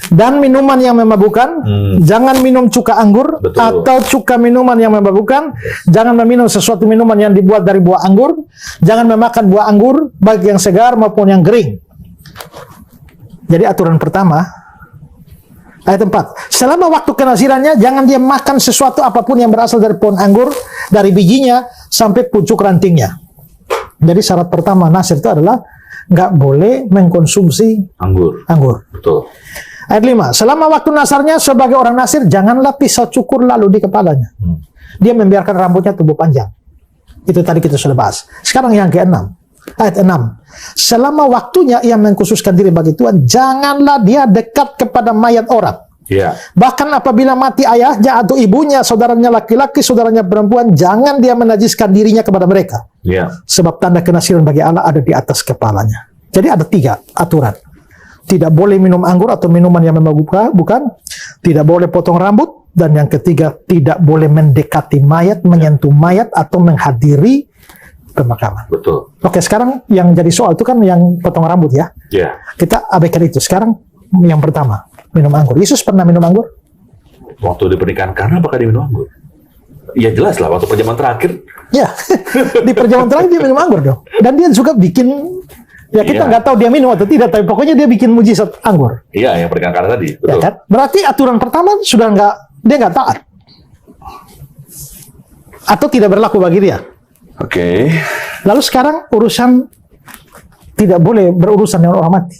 Speaker 2: dan minuman yang memabukkan. Jangan minum cuka anggur.
Speaker 1: Betul.
Speaker 2: Atau cuka minuman yang memabukkan. Jangan meminum sesuatu minuman yang dibuat dari buah anggur. Jangan memakan buah anggur baik yang segar maupun yang kering. Jadi aturan pertama, ayat 4. Selama waktu kenazirannya, jangan dia makan sesuatu apapun yang berasal dari pohon anggur, dari bijinya sampai pucuk rantingnya. Jadi syarat pertama nasir itu adalah nggak boleh mengkonsumsi anggur.
Speaker 1: Betul.
Speaker 2: Ayat 5. Selama waktu nasarnya sebagai orang nasir, janganlah pisau cukur lalu di kepalanya. Dia membiarkan rambutnya tumbuh panjang. Itu tadi kita sudah bahas. Sekarang yang ke-6. Ayat 6. Selama waktunya ia mengkhususkan diri bagi Tuhan, janganlah dia dekat kepada mayat orang. Bahkan apabila mati ayahnya atau ibunya, saudaranya laki-laki, saudaranya perempuan, jangan dia menajiskan dirinya kepada mereka. Sebab tanda kenasiran bagi Allah ada di atas kepalanya. Jadi ada 3 aturan. Tidak boleh minum anggur atau minuman yang memabukkan, tidak boleh potong rambut, dan yang ketiga, tidak boleh mendekati mayat, menyentuh mayat, atau menghadiri pemakaman.
Speaker 1: Betul.
Speaker 2: Oke, sekarang yang jadi soal itu kan yang potong rambut ya. Kita abaikan itu. Sekarang yang pertama, minum anggur. Yesus pernah minum anggur?
Speaker 1: Waktu di pernikahan karena apakah dia minum anggur? Ya jelas lah, waktu perjamuan terakhir.
Speaker 2: Ya, di perjamuan terakhir dia minum anggur dong. Dan dia juga bikin, ya kita nggak tahu dia minum atau tidak, tapi pokoknya dia bikin mujizat anggur.
Speaker 1: Iya, yang pernikahan karena tadi. Betul.
Speaker 2: Ya kan? Berarti aturan pertama sudah dia nggak taat. Atau tidak berlaku bagi dia.
Speaker 1: Oke.
Speaker 2: Lalu sekarang urusan tidak boleh berurusan dengan orang mati.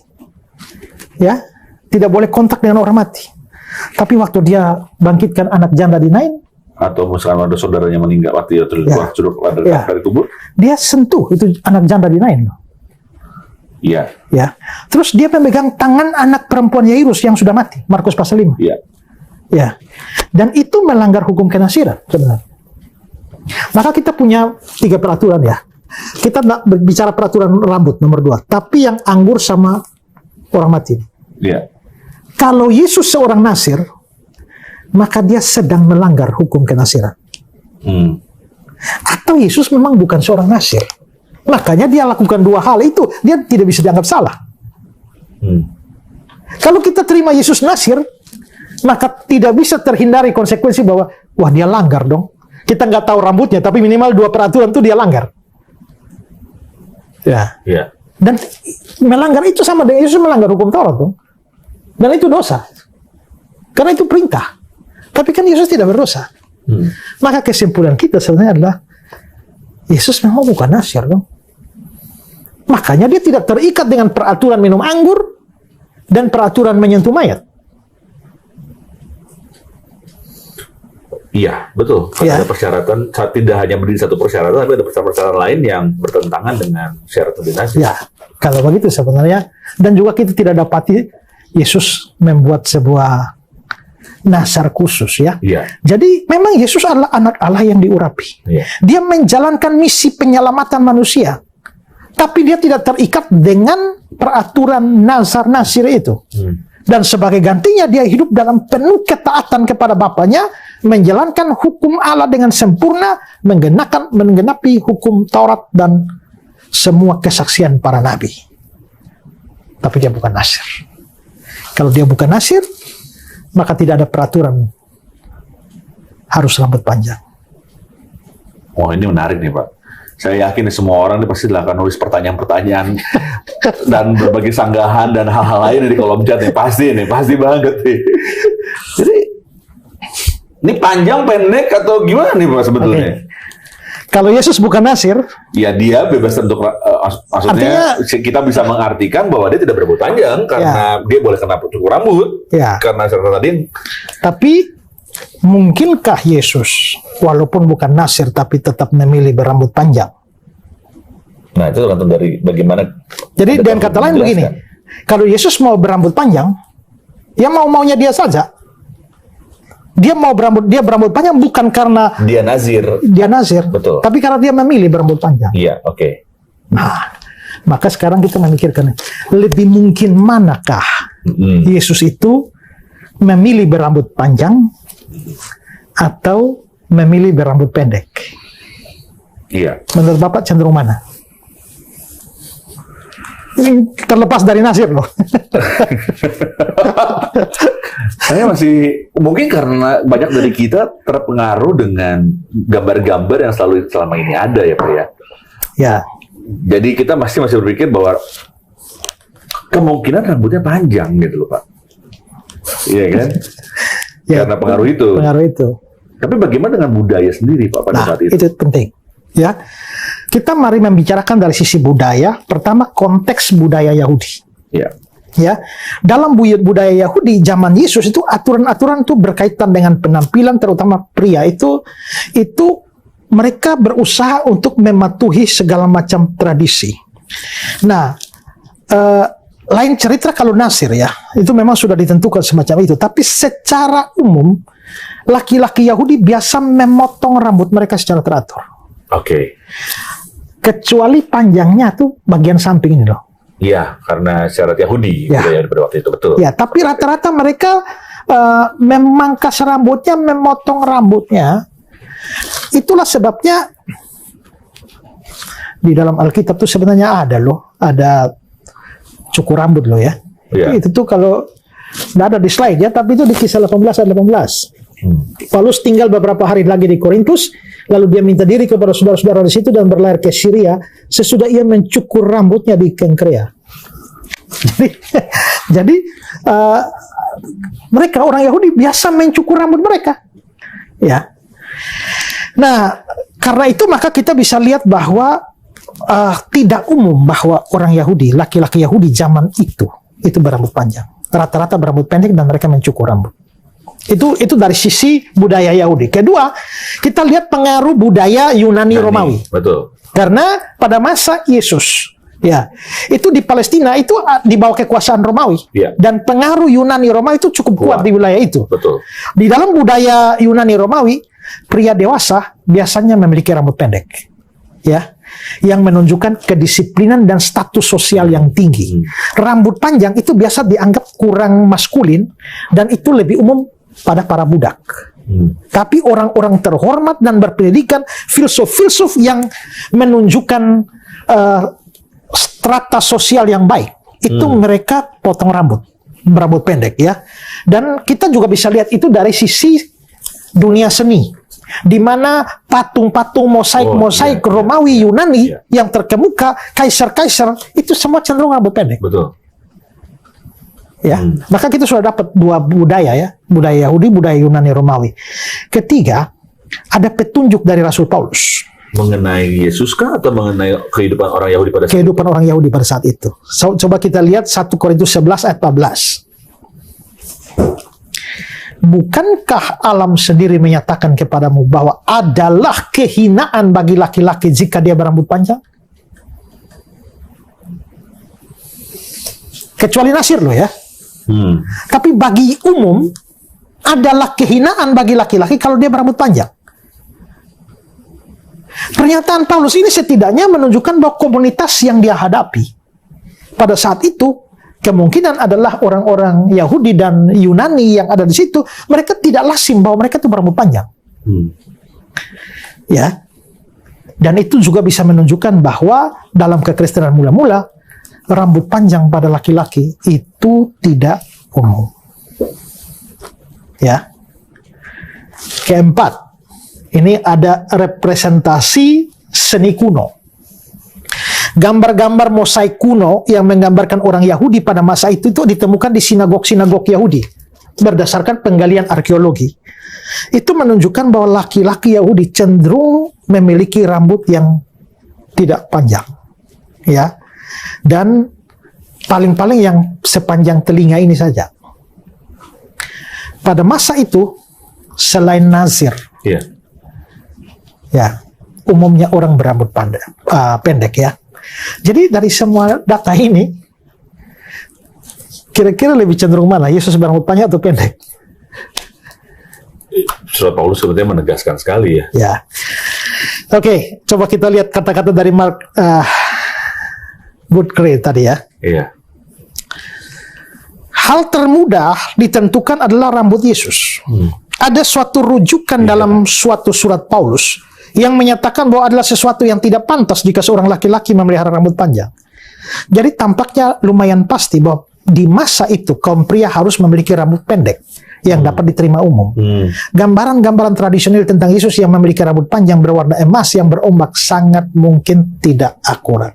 Speaker 2: Ya, tidak boleh kontak dengan orang mati. Tapi waktu dia bangkitkan anak janda di Nain,
Speaker 1: atau misalkan ada saudaranya meninggal mati atau dari tubuh,
Speaker 2: dia sentuh itu anak janda di Nain.
Speaker 1: Iya.
Speaker 2: Ya. Terus dia memegang tangan anak perempuan Yairus yang sudah mati, Markus pasal 5.
Speaker 1: Iya.
Speaker 2: Ya. Dan itu melanggar hukum kenasiran sebenarnya. Maka kita punya 3 peraturan ya. Kita bicara peraturan rambut nomor 2, tapi yang anggur sama orang mati.
Speaker 1: Iya.
Speaker 2: Kalau Yesus seorang nasir, maka dia sedang melanggar hukum kenasiran. Atau Yesus memang bukan seorang nasir. Makanya dia lakukan 2 hal itu, dia tidak bisa dianggap salah. Kalau kita terima Yesus Nasir, maka tidak bisa terhindari konsekuensi bahwa, wah dia langgar dong. Kita nggak tahu rambutnya, tapi minimal 2 peraturan itu dia langgar. Ya.
Speaker 1: Iya.
Speaker 2: Dan melanggar itu sama dengan Yesus melanggar hukum Taurat dong. Dan itu dosa. Karena itu perintah. Tapi kan Yesus tidak berdosa. Maka kesimpulan kita sebenarnya adalah Yesus memang bukan Nasir dong. Makanya dia tidak terikat dengan peraturan minum anggur dan peraturan menyentuh mayat.
Speaker 1: Iya, betul. Karena ada persyaratan, tidak hanya berdiri satu persyaratan, tapi ada persyaratan lain yang bertentangan dengan syarat ordinasi.
Speaker 2: Ya, kalau begitu sebenarnya. Dan juga kita tidak dapati Yesus membuat sebuah nasar khusus ya.
Speaker 1: Iya.
Speaker 2: Jadi memang Yesus adalah anak Allah yang diurapi.
Speaker 1: Iya.
Speaker 2: Dia menjalankan misi penyelamatan manusia. Tapi dia tidak terikat dengan peraturan nazar nasir itu. Dan sebagai gantinya dia hidup dalam penuh ketaatan kepada Bapaknya, menjalankan hukum Allah dengan sempurna, menggenapi hukum Taurat dan semua kesaksian para nabi. Tapi dia bukan Nasir. Kalau dia bukan Nasir, maka tidak ada peraturan harus rambut panjang.
Speaker 1: Wah, ini menarik nih Pak. Saya yakin semua orang ini pasti akan nulis pertanyaan-pertanyaan dan berbagai sanggahan dan hal-hal lain di kolom chat nih. Pasti banget nih. Jadi ini panjang, pendek, atau gimana nih Pak sebetulnya?
Speaker 2: Okay. Kalau Yesus bukan Nasir,
Speaker 1: ya dia bebas untuk maksudnya artinya, kita bisa mengartikan bahwa dia tidak berambut panjang karena dia boleh kena cukur rambut karena syarat tadi. Tapi mungkinkah Yesus walaupun bukan Nasir tapi tetap memilih berambut panjang? Nah, itu tergantung dari bagaimana. Jadi dengan kata lain begini, kalau Yesus mau berambut panjang, ya mau-maunya dia saja. Dia berambut panjang bukan karena dia Nazir, betul. Tapi karena dia memilih berambut panjang. Iya, oke. Nah, maka sekarang kita memikirkan lebih mungkin manakah Yesus itu memilih berambut panjang atau memilih berambut pendek? Iya. Menurut Bapak cenderung mana? Terlepas dari Nasir loh. Saya masih mungkin karena banyak dari kita terpengaruh dengan gambar-gambar yang selama ini ada ya Pak ya. Ya. Jadi kita masih berpikir bahwa kemungkinan rambutnya panjang gitu loh Pak. Iya kan? Ya, karena pengaruh itu. Pengaruh itu. Tapi bagaimana dengan budaya sendiri Pak pada saat itu? Itu penting. Ya. Kita mari membicarakan dari sisi budaya. Pertama, konteks budaya Yahudi. Ya. Ya, dalam budaya Yahudi zaman Yesus itu aturan-aturan itu berkaitan dengan penampilan, terutama pria itu mereka berusaha untuk mematuhi segala macam tradisi. Nah, lain cerita kalau Nasir ya, itu memang sudah ditentukan semacam itu. Tapi secara umum laki-laki Yahudi biasa memotong rambut mereka secara teratur. Oke. Kecuali panjangnya tuh bagian samping ini loh. Iya, karena syarat Yahudi budaya pada waktu itu, betul. Ya, tapi rata-rata mereka memangkas rambutnya, memotong rambutnya. Itulah sebabnya di dalam Alkitab tuh sebenarnya ada cukur rambut loh ya. Itu tuh kalau nggak ada di slide ya, tapi itu di Kisah 18 ayat 18. Paulus tinggal beberapa hari lagi di Korintus, lalu dia minta diri kepada saudara-saudara di situ dan berlayar ke Syria sesudah ia mencukur rambutnya di Kengkrea. Jadi mereka orang Yahudi biasa mencukur rambut mereka. Ya. Nah, karena itu maka kita bisa lihat bahwa tidak umum bahwa orang Yahudi, laki-laki Yahudi zaman itu berambut panjang. Rata-rata berambut pendek dan mereka mencukur rambut. Itu dari sisi budaya Yahudi. Kedua, kita lihat pengaruh budaya Yunani Romawi. Betul. Karena pada masa Yesus, ya, itu di Palestina itu di bawah kekuasaan Romawi. Ya. Dan pengaruh Yunani Romawi itu cukup kuat di wilayah itu. Betul. Di dalam budaya Yunani Romawi, pria dewasa biasanya memiliki rambut pendek. Ya. Yang menunjukkan kedisiplinan dan status sosial yang tinggi. Rambut panjang itu biasa dianggap kurang maskulin dan itu lebih umum pada para budak. Tapi orang-orang terhormat dan berpendidikan, filsuf-filsuf yang menunjukkan strata sosial yang baik, itu mereka potong rambut.
Speaker 2: berambut pendek ya. Dan kita juga bisa lihat itu dari sisi dunia seni, di mana patung-patung mosaik Romawi, Yunani yang terkemuka, kaisar-kaisar itu semua cenderung rambut pendek.
Speaker 1: Betul.
Speaker 2: Ya, maka kita sudah dapat dua budaya ya, budaya Yahudi, budaya Yunani, Romawi. Ketiga, ada petunjuk dari Rasul Paulus
Speaker 1: Mengenai Yesus kah atau mengenai kehidupan orang Yahudi pada saat
Speaker 2: kehidupan orang Yahudi pada saat itu. Coba kita lihat 1 Korintus 11 ayat 14. Bukankah alam sendiri menyatakan kepadamu bahwa adalah kehinaan bagi laki-laki jika dia berambut panjang? Kecuali Nasir loh ya. Tapi bagi umum adalah kehinaan bagi laki-laki kalau dia berambut panjang. Pernyataan Paulus ini setidaknya menunjukkan bahwa komunitas yang dia hadapi pada saat itu kemungkinan adalah orang-orang Yahudi dan Yunani yang ada di situ. Mereka tidak lazim bahwa mereka itu berambut panjang. Ya. Dan itu juga bisa menunjukkan bahwa dalam kekristenan mula-mula rambut panjang pada laki-laki itu tidak umum. Ya. Keempat, ini ada representasi seni kuno. Gambar-gambar mosaik kuno yang menggambarkan orang Yahudi pada masa itu ditemukan di sinagog-sinagog Yahudi berdasarkan penggalian arkeologi. Itu menunjukkan bahwa laki-laki Yahudi cenderung memiliki rambut yang tidak panjang. Ya. Dan paling-paling yang sepanjang telinga ini saja. Pada masa itu, selain Nazir, ya, umumnya orang berambut pendek ya. Jadi dari semua data ini, kira-kira lebih cenderung mana? Yesus berambut panjang atau pendek?
Speaker 1: Surat Paulus sebenarnya menegaskan sekali ya.
Speaker 2: Ya. Oke, coba kita lihat kata-kata dari Mark Goodcray tadi ya.
Speaker 1: Iya.
Speaker 2: Hal termudah ditentukan adalah rambut Yesus. Ada suatu rujukan dalam suatu surat Paulus yang menyatakan bahwa adalah sesuatu yang tidak pantas jika seorang laki-laki memelihara rambut panjang. Jadi tampaknya lumayan pasti bahwa di masa itu kaum pria harus memiliki rambut pendek yang dapat diterima umum. Gambaran-gambaran tradisional tentang Yesus yang memiliki rambut panjang berwarna emas yang berombak sangat mungkin tidak akurat.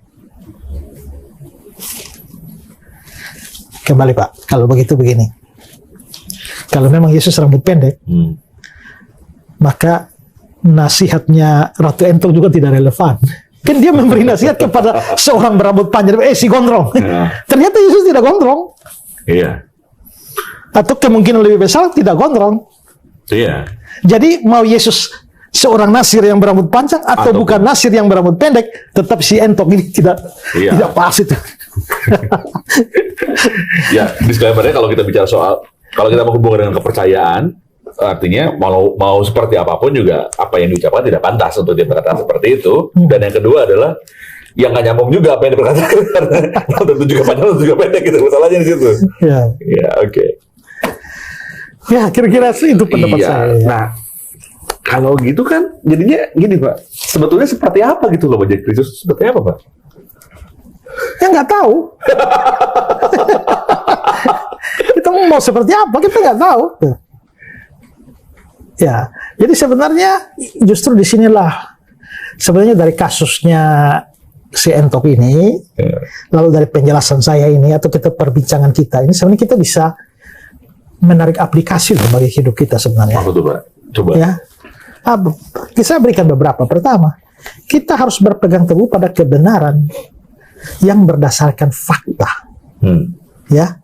Speaker 2: Kembali Pak, kalau begitu begini. Kalau memang Yesus rambut pendek, maka nasihatnya Ratu Entok juga tidak relevan. Kan dia memberi nasihat kepada seorang berambut panjang, si gondrong. Ternyata Yesus tidak gondrong.
Speaker 1: Iya.
Speaker 2: Atau kemungkinan lebih besar tidak gondrong.
Speaker 1: Iya.
Speaker 2: Jadi mau Yesus seorang Nasir yang berambut panjang atau bukan Nasir yang berambut pendek, tetap si Entok ini tidak pas itu.
Speaker 1: Ya, disclaimer-nya kalau kita bicara soal, kalau kita menghubungkan dengan kepercayaan, artinya mau seperti apapun juga apa yang diucapkan tidak pantas untuk dia berkata seperti itu. Dan yang kedua adalah yang nggak nyambung juga apa yang diperkatakan, karena tentu juga panjang, tentu juga pendek, gitu masalahnya di situ. Ya, oke.
Speaker 2: Ya, kira-kira itu pendapat saya. Ya.
Speaker 1: Nah, kalau gitu kan jadinya gini Pak, sebetulnya seperti apa gitu loh wajah Kristus, seperti apa Pak?
Speaker 2: Ya nggak tahu. Kita mau seperti apa, kita nggak tahu. Ya, jadi sebenarnya justru disinilah sebenarnya dari kasusnya si Entok ini, lalu dari penjelasan saya ini atau kita perbincangan kita ini sebenarnya kita bisa menarik aplikasi loh bagi hidup kita sebenarnya.
Speaker 1: Apa tuh Pak? Coba. Ya,
Speaker 2: saya berikan beberapa. Pertama, kita harus berpegang teguh pada kebenaran yang berdasarkan fakta. Ya.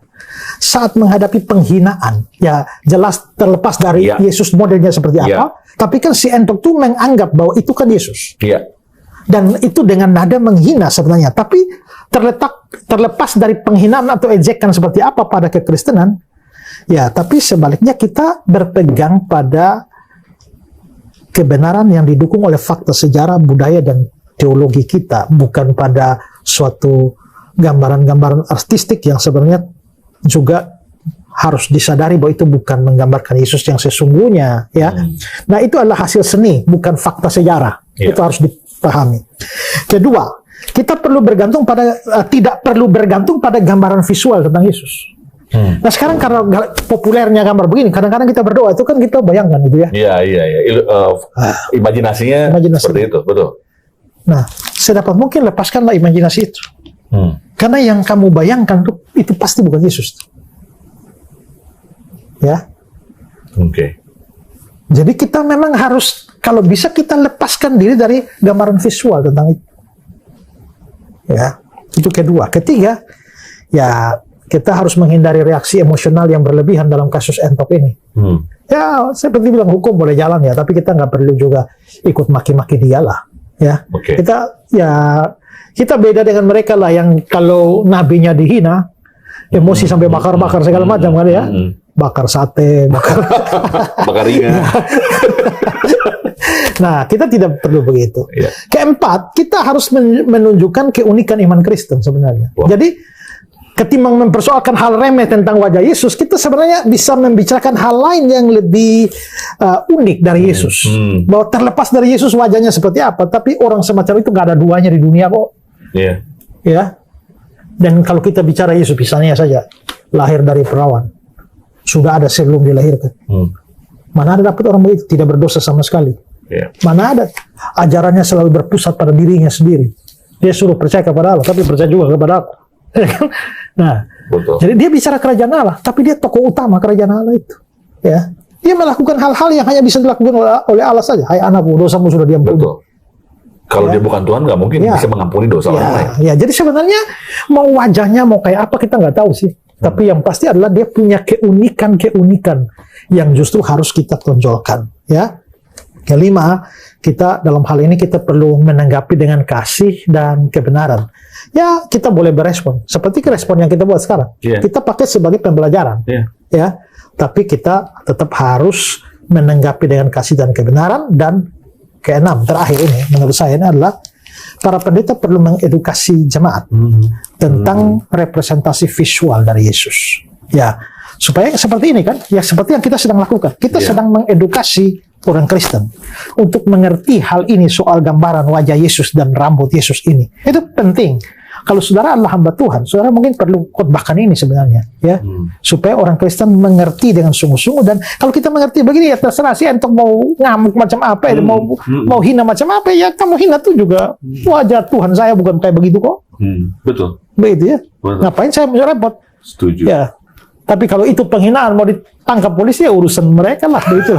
Speaker 2: Saat menghadapi penghinaan, ya jelas terlepas dari Yesus modelnya seperti apa, tapi kan si Entok tuh menganggap bahwa itu kan Yesus. Dan itu dengan nada menghina sebenarnya, tapi terlepas dari penghinaan atau ejekan seperti apa pada kekristenan, ya tapi sebaliknya kita berpegang pada kebenaran yang didukung oleh fakta sejarah, budaya, dan teologi kita, bukan pada suatu gambaran-gambaran artistik yang sebenarnya juga harus disadari bahwa itu bukan menggambarkan Yesus yang sesungguhnya, ya. Nah, itu adalah hasil seni, bukan fakta sejarah. Itu harus dipahami. Kedua, kita perlu bergantung pada tidak perlu bergantung pada gambaran visual tentang Yesus. Nah sekarang karena populernya gambar begini, kadang-kadang kita berdoa itu kan kita bayangkan gitu ya.
Speaker 1: Iya. Imajinasinya seperti itu, betul.
Speaker 2: Nah, sedapat mungkin lepaskanlah imajinasi itu. Karena yang kamu bayangkan itu pasti bukan Yesus. Ya.
Speaker 1: Oke.
Speaker 2: Jadi kita memang harus, kalau bisa kita lepaskan diri dari gambaran visual tentang itu. Ya, itu kedua. Ketiga, ya kita harus menghindari reaksi emosional yang berlebihan dalam kasus entok ini. Ya, seperti bilang hukum boleh jalan ya, tapi kita nggak perlu juga ikut maki-maki dia lah. Ya, kita beda dengan mereka lah yang kalau nabinya dihina, emosi sampai bakar-bakar segala macam kan ya, bakar sate,
Speaker 1: bakar ringan.
Speaker 2: Nah, kita tidak perlu begitu. Keempat, kita harus menunjukkan keunikan iman Kristen sebenarnya. Jadi ketimbang mempersoalkan hal remeh tentang wajah Yesus, kita sebenarnya bisa membicarakan hal lain yang lebih unik dari Yesus. Bahwa terlepas dari Yesus wajahnya seperti apa, tapi orang semacam itu nggak ada duanya di dunia kok. Ya. Dan kalau kita bicara Yesus, misalnya saja lahir dari perawan, sudah ada sebelum dilahirkan. Mana ada dapat orang begitu tidak berdosa sama sekali. Mana ada ajarannya selalu berpusat pada dirinya sendiri. Dia suruh percaya kepada Allah, tapi percaya juga kepada aku. Nah, jadi dia bicara kerajaan Allah, tapi dia tokoh utama kerajaan Allah itu. Ya, dia melakukan hal-hal yang hanya bisa dilakukan oleh Allah saja. Hai anakku, dosamu sudah diampuni.
Speaker 1: Kalau dia bukan Tuhan, nggak mungkin bisa mengampuni dosa orang lain.
Speaker 2: Ya, jadi sebenarnya mau wajahnya mau kayak apa kita nggak tahu sih. Tapi yang pasti adalah dia punya keunikan yang justru harus kita tonjolkan. Ya. Kelima, kita dalam hal ini kita perlu menanggapi dengan kasih dan kebenaran. Ya, kita boleh berespon seperti respon yang kita buat sekarang. Kita pakai sebagai pembelajaran. Ya, tapi kita tetap harus menanggapi dengan kasih dan kebenaran. Dan keenam, terakhir ini menurut saya ini adalah para pendeta perlu mengedukasi jemaat tentang representasi visual dari Yesus. Ya, supaya seperti ini kan, ya seperti yang kita sedang lakukan. Kita sedang mengedukasi orang Kristen untuk mengerti hal ini soal gambaran wajah Yesus dan rambut Yesus ini. Itu penting. Kalau saudara adalah hamba Tuhan, saudara mungkin perlu khotbahkan ini sebenarnya, ya, supaya orang Kristen mengerti dengan sungguh-sungguh. Dan kalau kita mengerti begini, ya terserah sih untuk mau ngamuk macam apa, mau hina macam apa, ya kamu hina tuh juga wajah Tuhan saya bukan kayak begitu kok.
Speaker 1: Betul.
Speaker 2: Begitu ya. Ngapain saya repot?
Speaker 1: Setuju.
Speaker 2: Ya. Tapi kalau itu penghinaan mau ditangkap polisi ya urusan mereka lah, begitu.